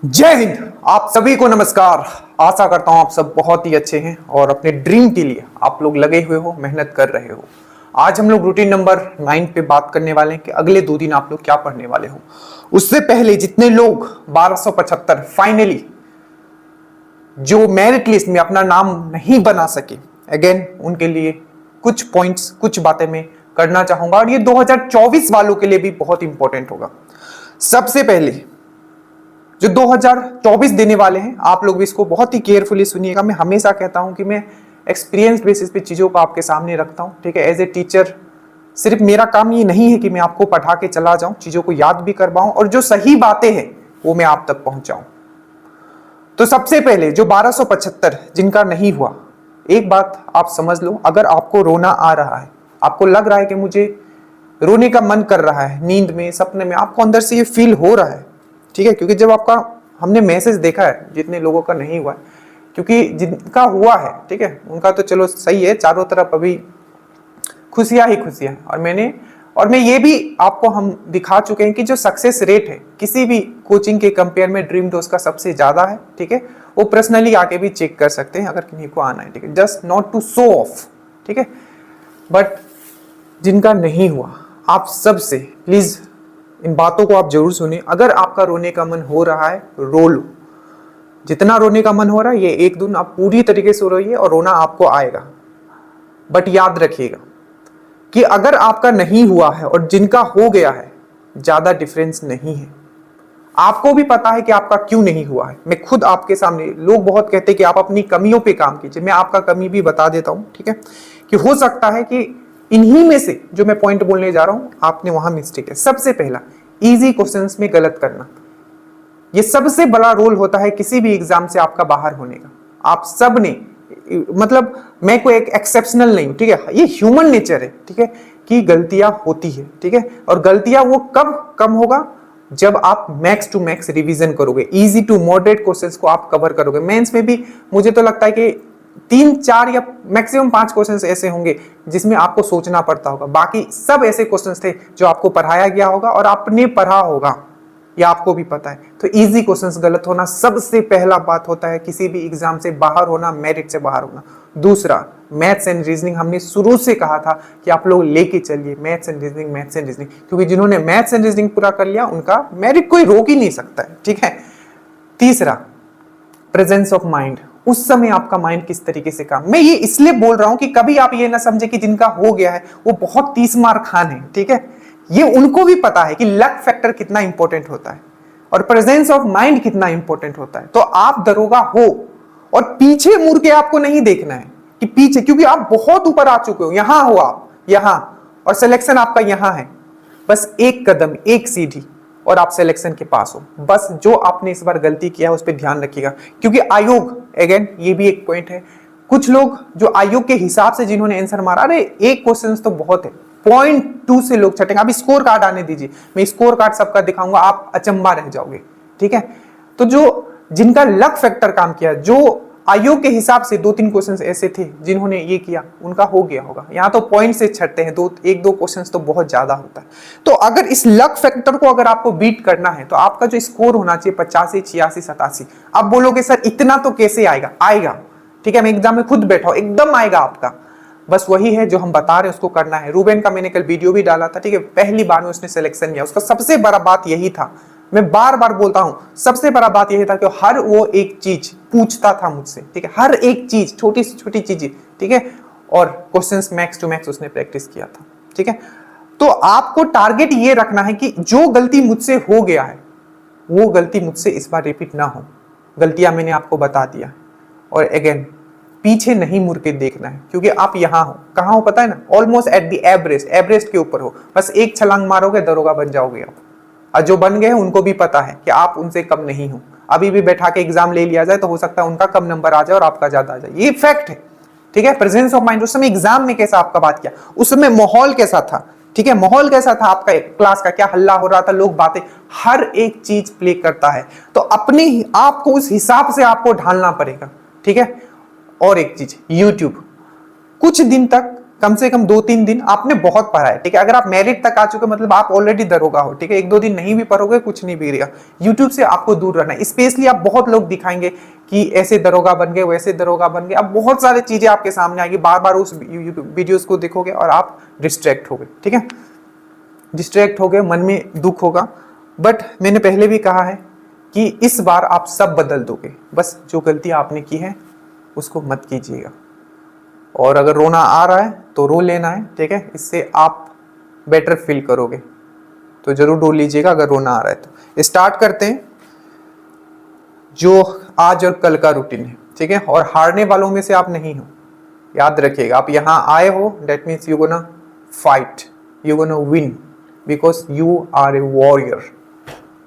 जय हिंद। आप सभी को नमस्कार। आशा करता हूं आप सब बहुत ही अच्छे हैं और अपने ड्रीम के लिए आप लोग लगे हुए हो, मेहनत कर रहे हो। आज हम लोग रूटीन नंबर 9 पे बात करने वाले हैं कि अगले 2 दिन आप लोग क्या पढ़ने वाले हो। उससे पहले जितने लोग 1275 फाइनली जो मेरिट लिस्ट में अपना नाम नहीं बना सके, अगेन उनके लिए कुछ पॉइंट्स, कुछ बातें मैं करना चाहूंगा और ये 2024 वालों के लिए भी बहुत इंपॉर्टेंट होगा। सबसे पहले जो 2024 देने वाले हैं, आप लोग भी इसको बहुत ही केयरफुली सुनिएगा। मैं हमेशा कहता हूं कि मैं एक्सपीरियंस बेसिस पे चीज़ों को आपके सामने रखता हूं, ठीक है। एज ए टीचर सिर्फ मेरा काम ये नहीं है कि मैं आपको पढ़ा के चला जाऊं, चीज़ों को याद भी करवाऊं और जो सही बातें हैं वो मैं आप तक पहुंचाऊं। तो सबसे पहले जो 1275 जिनका नहीं हुआ, एक बात आप समझ लो, अगर आपको रोना आ रहा है, आपको लग रहा है कि मुझे रोने का मन कर रहा है, नींद में, सपने में, आपको अंदर से ये फील हो रहा है, ठीक है। क्योंकि जब आपका हमने मैसेज देखा है, जितने लोगों का नहीं हुआ है, क्योंकि जिनका हुआ है, ठीक है, उनका तो चलो सही है, चारों तरफ अभी खुशियां ही खुशियां हैं। और मैं ये भी आपको हम दिखा चुके हैं कि जो सक्सेस रेट है किसी भी कोचिंग के कंपेयर में ड्रीम डोज का सबसे ज्यादा है, ठीक है। वो पर्सनली आके भी चेक कर सकते हैं अगर किसी को आना है, ठीक है। Just not to show off, ठीक है। बट जिनका नहीं हुआ, आप सबसे प्लीज इन बातों को आप जरूर सुनिए। अगर आपका रोने का मन हो रहा है, रो लो। जितना रोने का मन हो रहा है, ये 1 दिन आप पूरी तरीके से रोइए और रोना आपको आएगा। बट याद रखिएगा कि अगर आपका नहीं हुआ है और जिनका हो गया है, ज्यादा डिफरेंस नहीं है। आपको भी पता है कि आपका क्यों नहीं हुआ है। मैं खुद आपके सामने, लोग बहुत कहते हैं कि आप अपनी कमियों पे काम कीजिए, मैं आपका कमी भी बता देता हूं, ठीक है। कि हो सकता है कि इन्हीं में से जो मैं पॉइंट बोलने जा रहा हूं, आपने वहां मिस्टेक है। सबसे पहला, इजी क्वेश्चंस में गलत करना। ये सबसे बड़ा रोल होता है किसी भी एग्जाम से आपका बाहर होने का। आप सब ने, मतलब मैं कोई एक एक्सेप्शनल नहीं हूं, ठीक है। ये ह्यूमन नेचर है, ठीक है, कि गलतियां होती है, ठीक है। और गलतियां वो कब कम होगा, जब आप मैक्स टू मैक्स रिवीजन करोगे, इजी टू मॉडरेट क्वेश्चंस को आप कवर करोगे। मेंस में भी मुझे तो लगता है कि 3-4 या मैक्सिमम 5 क्वेश्चंस ऐसे होंगे जिसमें आपको सोचना पड़ता होगा। बाकी सब ऐसे क्वेश्चंस थे जो आपको पढ़ाया गया होगा और आपने पढ़ा होगा, ये आपको भी पता है। तो इजी क्वेश्चंस गलत होना सबसे पहला बात होता है किसी भी एग्जाम से बाहर होना, मेरिट से बाहर होना। दूसरा, मैथ्स एंड रीजनिंग। हमने शुरू से कहा था कि आप लोग लेके चलिए maths and reasoning, maths and reasoning, क्योंकि जिन्होंने मैथ्स एंड रीजनिंग पूरा कर लिया उनका मेरिट कोई रोक ही नहीं सकता है, ठीक है। तीसरा, प्रेजेंस ऑफ माइंड। उस समय आपका माइंड किस तरीके से काम, मैं ये इसलिए बोल रहा हूं कि कभी आप ये ना समझे कि जिनका हो गया है वो बहुत 30 मार खान है, ठीक है। ये उनको भी पता है कि लक फैक्टर कितना इंपॉर्टेंट होता है और प्रेजेंस ऑफ माइंड कितना इंपॉर्टेंट होता है। तो आप दरोगा हो और पीछे मुड़ के आपको नहीं देखना है कि पीछे, क्योंकि आप बहुत ऊपर आ चुके हो, यहां हो आप, यहां, और सिलेक्शन आपका यहां है। बस एक कदम, एक सीढ़ी और आप सिलेक्शन के पास हो। बस जो आपने इस बार गलती किया है उस पर ध्यान रखिएगा, क्योंकि आयोग, अगेन ये भी एक पॉइंट है, कुछ लोग जो आयोग के हिसाब से जिन्होंने आंसर मारा, अरे एक क्वेश्चन तो बहुत है, 0.2 से लोग छटेंगे। अभी स्कोर कार्ड आने दीजिए, मैं स्कोर कार्ड सबका दिखाऊंगा, आप अचंबा रह जाओगे, ठीक है। तो जो जिनका लक फैक्टर काम किया, जो आयोग के हिसाब से 2-3 क्वेश्चंस ऐसे थे जिन्होंने ये किया, उनका हो गया होगा। यहाँ तो पॉइंट से छटते हैं, 1-2 क्वेश्चंस तो बहुत ज्यादा होता है। तो अगर इस लक फैक्टर को अगर आपको बीट करना है तो आपका जो स्कोर होना चाहिए 85, 86, 87। आप बोलोगे सर इतना तो कैसे आएगा, आएगा, ठीक है। मैं एग्जाम में खुद बैठा हूं, एकदम आएगा आपका। बस वही है जो हम बता रहे हैं, उसको करना है। रूबेन का मैंने कल वीडियो भी डाला था, ठीक है। पहली बार में उसने सिलेक्शन किया, उसका सबसे बड़ा बात यही था, मैं बार बार बोलता हूं, सबसे बड़ा बात यही था कि हर वो एक चीज पूछता था मुझसे, ठीक है। हर एक चीज, छोटी से छोटी चीजें, ठीक है। और क्वेश्चंस मैक्स टू मैक्स उसने प्रैक्टिस किया था, ठीक है। तो आपको टारगेट ये रखना है कि जो गलती मुझसे हो गया है वो गलती मुझसे इस बार रिपीट ना हो। गलतियां मैंने आपको बता दिया, और अगेन पीछे नहीं मुड़ के देखना है, क्योंकि आप यहां हो, कहां हो पता है ना, ऑलमोस्ट एट द एवरेस्ट के ऊपर हो। बस एक छलांग मारोगे, दरोगा बन जाओगे आप। और जो बन गए हैं उनको भी पता है कि आप उनसे कम नहीं हो। अभी भी बैठा के एग्जाम ले लिया जाए तो हो सकता है उनका कम नंबर आ जाए और आपका ज्यादा आ जाए, ये फैक्ट है, ठीक है। प्रेजेंस ऑफ माइंड, उस समय एग्जाम में कैसा आपका बात किया, उस समय माहौल कैसा था, ठीक है। माहौल कैसा था आपका, क्लास का क्या हल्ला हो रहा था, लोग बातें, हर एक चीज प्ले करता है। तो अपने आपको उस हिसाब से आपको ढालना पड़ेगा, ठीक है। और एक चीज, यूट्यूब, कुछ दिन तक कम से कम 2-3 दिन आपने बहुत पढ़ा है, ठीक है। अगर आप मेरिट तक आ चुके मतलब आप ऑलरेडी दरोगा हो, ठीक है। 1-2 दिन नहीं भी पढ़ोगे कुछ नहीं बिगड़ेगा। यूट्यूब से आपको दूर रहना है। स्पेशली आप बहुत लोग दिखाएंगे कि ऐसे दरोगा बन गए, वैसे दरोगा बन गए। अब बहुत सारी चीजें आपके सामने आएगी, बार बार उस वीडियोस को देखोगे और आप डिस्ट्रैक्ट हो गए, ठीक है। डिस्ट्रैक्ट हो गए, मन में दुख होगा। बट मैंने पहले भी कहा है कि इस बार आप सब बदल दोगे। बस जो गलती आपने की है उसको मत कीजिएगा। और अगर रोना आ रहा है तो रो लेना है, ठीक है। इससे आप बेटर फील करोगे, तो जरूर रो लीजिएगा अगर रोना आ रहा है तो। स्टार्ट करते हैं जो आज और कल का रूटीन है, ठीक है। और हारने वालों में से आप नहीं हो, याद रखिएगा। आप यहाँ आए हो, that means you gonna fight, you gonna win, because you are a warrior.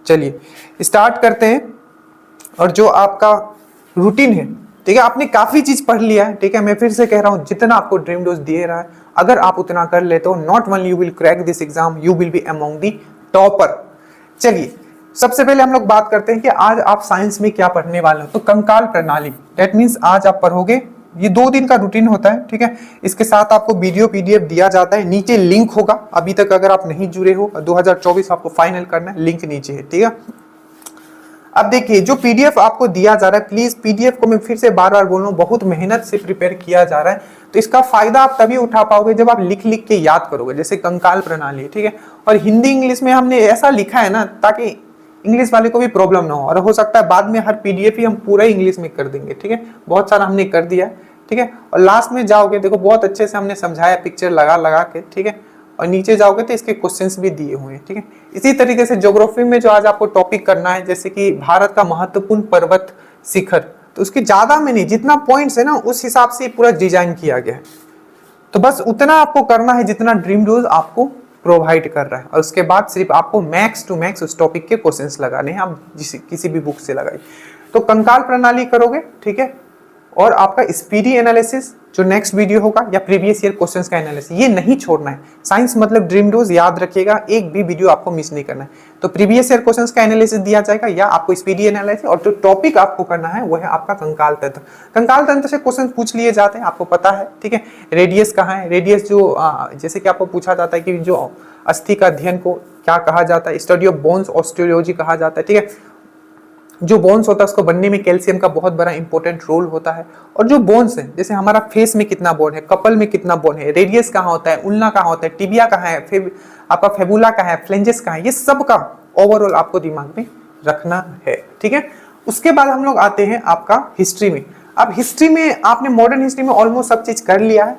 चलिए स्टार्ट करते हैं। और जो आपका रूटीन है, ठीक है, आपने काफी चीज पढ़ लिया है, ठीक है। मैं फिर से कह रहा हूं, जितना आपको ड्रीम डोज दिए रहा है, अगर आप उतना कर लेते हो, not only you will crack this exam, you will be among the topper. चलिए सबसे पहले हम लोग बात करते हैं कि आज आप साइंस में क्या पढ़ने वाले हो। तो कंकाल प्रणाली, दैट मीन्स आज आप पढ़ोगे, ये 2 दिन का रूटीन होता है, ठीक है। इसके साथ आपको वीडियो पीडीएफ दिया जाता है, नीचे लिंक होगा। अभी तक अगर आप नहीं जुड़े हो, 2024 आपको फाइनल करना है, लिंक नीचे है, ठीक है। अब देखिए जो पीडीएफ आपको दिया जा रहा है, प्लीज पीडीएफ को मैं फिर से बार बार बोल रहा हूँ, बहुत मेहनत से प्रिपेयर किया जा रहा है। तो इसका फायदा आप तभी उठा पाओगे जब आप लिख लिख के याद करोगे, जैसे कंकाल प्रणाली, ठीक है। और हिंदी इंग्लिश में हमने ऐसा लिखा है ना, ताकि इंग्लिश वाले को भी प्रॉब्लम ना हो। और हो सकता है बाद में हर पीडीएफ ही हम पूरा इंग्लिश में कर देंगे, ठीक है। बहुत सारा हमने कर दिया है, ठीक है। और लास्ट में जाओगे, देखो बहुत अच्छे से हमने समझाया पिक्चर लगा लगा के, ठीक है। और नीचे जाओगे तो इसके क्वेश्चंस भी दिए हुए हैं, ठीक है। इसी तरीके से ज्योग्राफी में जो आज आपको टॉपिक करना है, जैसे कि भारत का महत्वपूर्ण पर्वत शिखर, तो उसके ज्यादा में नहीं, जितना पॉइंट्स है ना उस हिसाब से पूरा डिजाइन किया गया है। तो बस उतना आपको करना है जितना ड्रीम डोज आपको प्रोवाइड कर रहा है। और उसके बाद सिर्फ आपको मैक्स टू मैक्स उस टॉपिक के क्वेश्चंस लगाने हैं, आप किसी भी बुक से लगाइए। तो कंकाल प्रणाली करोगे, ठीक है। और आपका स्पीडी एनालिसिस जो नेक्स्ट वीडियो होगा, या प्रीवियस ईयर क्वेश्चंस का एनालिसिस, ये नहीं छोड़ना है। साइंस मतलब ड्रीम डोज, याद रखिएगा, एक भी वीडियो आपको मिस नहीं करना है। तो प्रीवियस ईयर क्वेश्चंस का एनालिसिस दिया जाएगा, या आपको स्पीडी एनालिसिस, और जो टॉपिक आपको करना है वो है आपका कंकाल तंत्र। कंकाल तंत्र से क्वेश्चन पूछ लिए जाते हैं, आपको पता है, ठीक है। रेडियस कहाँ है, रेडियस जो जैसे कि आपको पूछा जाता है कि जो अस्थि का अध्ययन को क्या कहा जाता है, स्टडी ऑफ बोन्स ऑस्टियोलॉजी कहा जाता है, ठीक है। जो बोन्स होता है उसको बनने में कैल्शियम का बहुत बड़ा इंपॉर्टेंट रोल होता है। और जो बोन्स है, जैसे हमारा फेस में कितना बोन है, कपल में कितना बोन है, रेडियस कहाँ होता है, उल्ना कहाँ होता है, टिबिया कहाँ है, फिर आपका फेबुला कहाँ है, फ्लेंजेस कहाँ है, ये सब का ओवरऑल आपको दिमाग में रखना है, ठीक है। उसके बाद हम लोग आते हैं आपका हिस्ट्री में। अब हिस्ट्री में आपने मॉडर्न हिस्ट्री में ऑलमोस्ट सब चीज कर लिया है।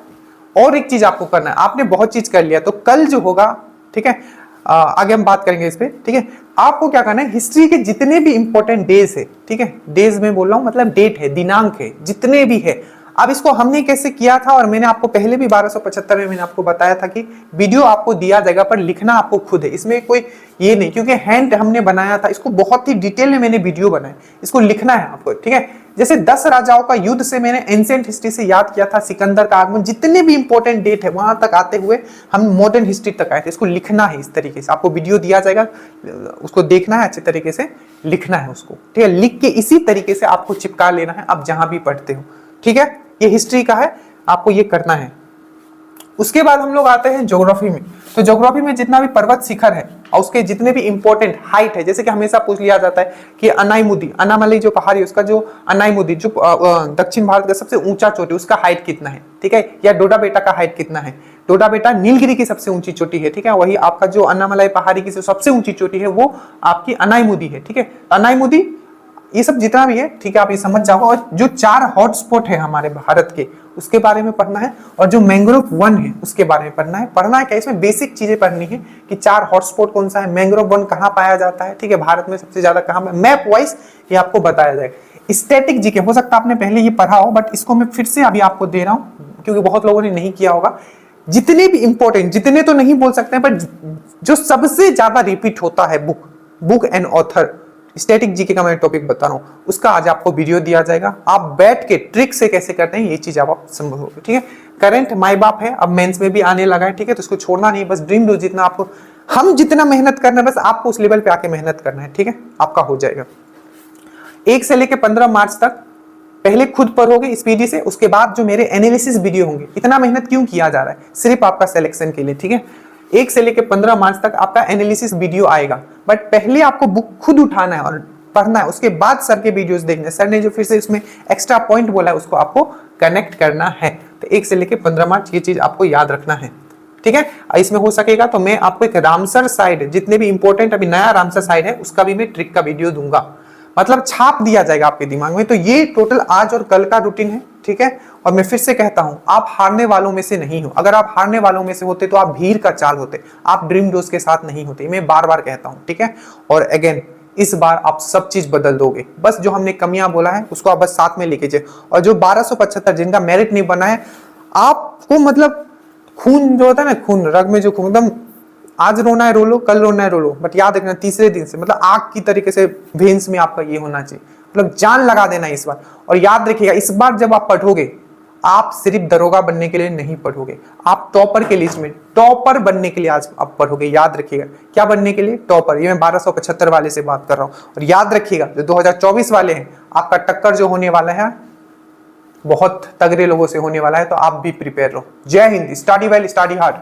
और एक चीज आपको करना है, आपने बहुत चीज कर लिया, तो कल जो होगा, ठीक है, आगे हम बात करेंगे इस पे, ठीक है। आपको क्या करना है, हिस्ट्री के जितने भी इंपॉर्टेंट डेज है, ठीक है, डेज में बोल रहा हूं मतलब डेट है, दिनांक है, जितने भी है। अब इसको हमने कैसे किया था, और मैंने आपको पहले भी 1275 में मैंने आपको बताया था कि वीडियो आपको दिया जाएगा पर लिखना आपको खुद है, इसमें कोई ये नहीं, क्योंकि हैंड हमने बनाया था, इसको बहुत ही डिटेल में मैंने वीडियो बनाया, इसको लिखना है आपको, ठीक है। जैसे 10 राजाओं का युद्ध से मैंने एंशिएंट हिस्ट्री से याद किया था, सिकंदर का आगमन, जितने भी इंपॉर्टेंट डेट है वहां तक आते हुए हम मॉडर्न हिस्ट्री तक आए थे। इसको लिखना है इस तरीके से, आपको वीडियो दिया जाएगा, उसको देखना है, अच्छे तरीके से लिखना है उसको, ठीक है। लिख के इसी तरीके से आपको चिपका लेना है आप जहां भी पढ़ते हो, ठीक है। ये हिस्ट्री का है, आपको ये करना है। उसके बाद हम लोग आते हैं ज्योग्राफी में। तो ज्योग्राफी में जितना भी पर्वत शिखर है और उसके जितने भी इंपॉर्टेंट हाइट है, जैसे कि हमेशा पूछ लिया जाता है कि अनाईमुदी, अनामलई जो पहाड़ी है उसका जो अनाईमुदी जो दक्षिण भारत का सबसे ऊंचा चोटी, उसका हाइट कितना है, ठीक है। या डोडा बेटा का हाइट कितना है, डोडा बेटा नीलगिरी की सबसे ऊंची चोटी है, ठीक है। वही आपका जो अन्नामलाई पहाड़ी की सबसे ऊंची चोटी है वो आपकी अनाईमुदी है, ठीक है। अनाईमुदी, ये सब जितना भी है, ठीक है, आप ये समझ जाओ। और जो 4 हॉटस्पॉट है हमारे भारत के, उसके बारे में पढ़ना है। और जो मैंग्रोव वन है उसके बारे में पढ़ना है। पढ़ना है क्या, इसमें बेसिक चीजें पढ़नी है कि 4 हॉटस्पॉट कौन सा है, मैंग्रोव वन कहाँ पाया जाता है, ठीक है, भारत में सबसे ज्यादा कहाँ, मैप वाइज ये आपको बताया जाएगा। स्टैटिक जीके हो सकता है आपने पहले ये पढ़ा हो, बट इसको मैं फिर से अभी आपको दे रहा हूँ क्योंकि बहुत लोगों ने नहीं किया होगा। जितने भी इंपॉर्टेंट, जितने तो नहीं बोल सकते हैं, बट जो सबसे ज्यादा रिपीट होता है book and author, static GK का मैं टॉपिक बता रहा हूं, उसका आज आपको वीडियो दिया जाएगा। आप बैठ के ट्रिक से कैसे करते हैं ये चीज आप संभलोगे, ठीक है। करंट माई बाप है, अब मेंस में भी आने लगा है, ठीक है। तो इसको छोड़ना नहीं, बस ड्रीम डो जितना आपको, हम जितना मेहनत करना है, बस आपको उस लेवल पे आके मेहनत करना है, ठीक है, आपका हो जाएगा। 1 से लेके 15 मार्च तक पहले खुद पढ़ोगे स्पीडी से, उसके बाद जो मेरे एनालिसिस वीडियो होंगे। इतना मेहनत क्यों किया जा रहा है? सिर्फ आपका सिलेक्शन के लिए, ठीक है। 1 से लेकर 15 मार्च तक आपका एनालिसिस वीडियो आएगा, बट पहले आपको बुक खुद उठाना है और पढ़ना है, उसके बाद सर के वीडियोस देखने। सर ने जो फिर से इसमें एक्स्ट्रा पॉइंट बोला है उसको आपको कनेक्ट करना है। तो 1 से लेकर 15 मार्च ये चीज आपको याद रखना है, ठीक है। इसमें हो सकेगा तो मैं आपको एक रामसर साइड, जितने भी इंपॉर्टेंट अभी नया रामसर साइड है उसका भी मैं ट्रिक का वीडियो दूंगा, मतलब छाप दिया जाएगा आपके दिमाग में। तो ये टोटल आज और कल का रूटीन है, ठीक है। और मैं फिर से कहता हूं, आप हारने वालों में से नहीं हो। अगर आप हारने वालों में से होते तो आप भीड़ का चाल होते, आप ड्रीम डोज के साथ नहीं होते। मैं बार बार कहता हूं, ठीक है। और अगेन इस बार आप सब चीज बदल दोगे। बस जो हमने कमियां बोला है उसको आप बस साथ में लेके जाए। और जो 1275 जिनका मेरिट नहीं बना है, आपको मतलब खून जो होता है ना, खून रग में जो खून, एकदम आज रोना है रो लो, कल रोना है रो लो, बट याद रखना तीसरे दिन से मतलब आग की तरीके से वेन्स में आपका ये होना चाहिए, मतलब जान लगा देना इस बार। और याद रखिएगा इस बार जब आप पढ़ोगे, आप सिर्फ दरोगा बनने के लिए नहीं पढ़ोगे, आप टॉपर के लिस्ट में टॉपर बनने के लिए आज आप पढ़ोगे। याद रखिएगा क्या बनने के लिए? टॉपर। ये मैं 1275 वाले से बात कर रहा हूं। और याद रखिएगा जो 2024 वाले हैं, आपका टक्कर जो होने वाला है बहुत तगड़े लोगों से होने वाला है, तो आप भी प्रिपेयर रहो। जय Hind. Study well, study hard.